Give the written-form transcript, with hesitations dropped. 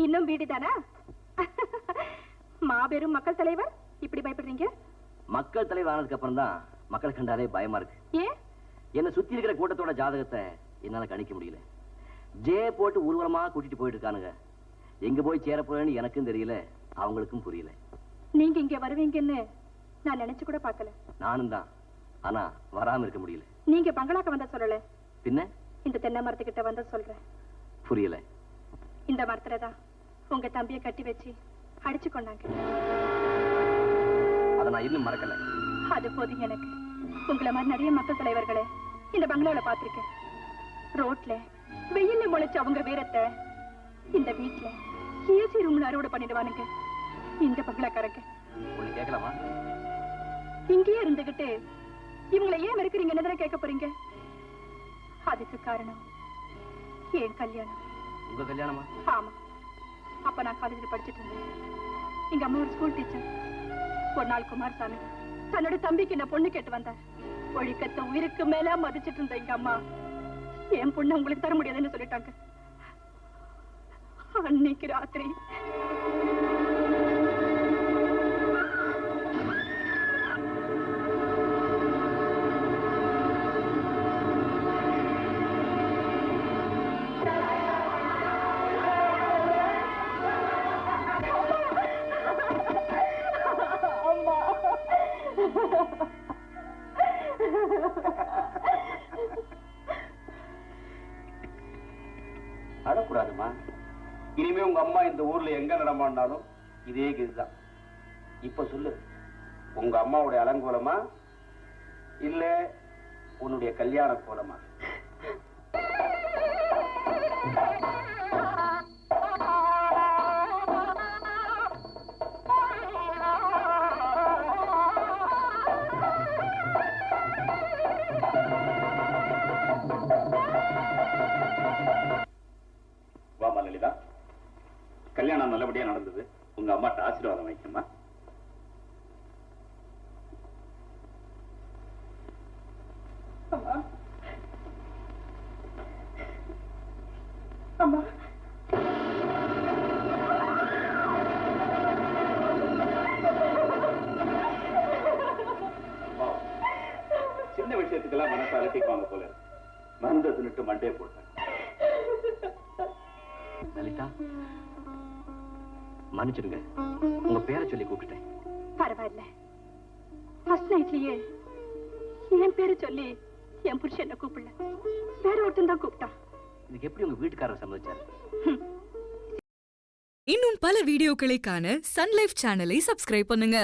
இன்னும் வீடுதானா? மாபெரும் மக்கள் தலைவர், இப்படி பயப்படுறீங்க? மக்கள் தலைவர் ஆனதுக்கு அப்புறம் தான் மக்களை கண்டாலே பயமா இருக்கு. ஏன்? என்ன சுத்தி இருக்கிற கூட்டத்தோட ஜாதகத்தை என்னால கணிக்க முடியல. ஜே போட்டு ஊர்வலமா கூட்டிட்டு போயிட்டு இருக்கானுங்க. எங்க போய் சேர போறேன்னு எனக்கும் தெரியல, அவங்களுக்கும் புரியல. நீங்க இங்க வருவீங்கன்னு நான் நினைச்சு கூட பார்க்கல. நானும் தான், ஆனா வராம இருக்க முடியல. நீங்க பங்களாக்க வந்த சொல்லல, பின்ன இந்த தென்னை மரத்துக்கிட்ட வந்த சொல்றேன். புரியல. இந்த மரத்துலதான் உங்க தம்பியை கட்டி வச்சு அடிச்சு கொண்டாங்க. அதை நான் இன்னும் மறக்கல. அது போதும் எனக்கு. உங்களை மாதிரி நிறைய மக்கள் தலைவர்களை இந்த பங்களாவில பாத்திருக்கேன். ரோட்ல வெயில்ல முளைச்ச அவங்க வீரத்தை இந்த வீட்டுல ஏசி ரூம்ல அறுவடை பண்ணிடுவானுங்க இந்த பங்களாக்காரங்க. ஒண்ணு கேட்கலாமா? இங்கேயே இருந்துகிட்டு இவங்களை ஏன் வெறுக்கிறீங்கன்னு கேட்க போறீங்க. அதுக்கு காரணம் என் கல்யாணம். உங்க கல்யாணமா? ஆமா. அப்ப நான் காலேஜ்ல படிச்சுட்டு இருந்தேன். எங்க அம்மா ஒரு ஸ்கூல் டீச்சர். ஒரு நாள் குமாரசாமி தன்னோட தம்பிக்கு என்ன பொண்ணு கேட்டு வந்தார். ஒழிக்கத்தை உயிருக்கு மேல மதிச்சிட்டு இருந்த எங்க அம்மா என் பொண்ணு உங்களுக்கு தர முடியாதுன்னு சொல்லிட்டாங்க. அன்னைக்கு ராத்திரி அழக்கூடாதுமா. இனிமே உங்க அம்மா இந்த ஊர்ல எங்க நடமாடினாலும் இதே கதிதான். இப்ப சொல்லு, உங்க அம்மாவுடைய அலங்கோலமா இல்ல உன்னுடைய கல்யாண கோலமா? கல்யாணம் நல்லபடியா நடந்தது. உங்க அம்மாட்ட ஆசீர்வாதம் வைக்கணுமா? அம்மா, சின்ன விஷயத்துக்கெல்லாம் மனசு அலட்டிக்குவாங்க போல. மருந்த தின்னுட்டு மண்டையை போட்டேன். லலிதா, மன்னிச்சிடுங்க, உங்க பேரை சொல்லி கூப்பிட்டேன். பரவாயில்ல. ஃபர்ஸ்ட் நைட்லயே என் பேரை சொல்லி என் புருஷன் என்ன கூப்பிடல, வேற ஒருத்தன் தான் கூப்பிட்டான். இதுக்கு எப்படி உங்க வீட்டுக்காரர் சம்மதிச்சாரு? இன்னும் பல வீடியோக்களை காண சன் லைஃப் சேனலை சப்ஸ்கிரைப் பண்ணுங்க.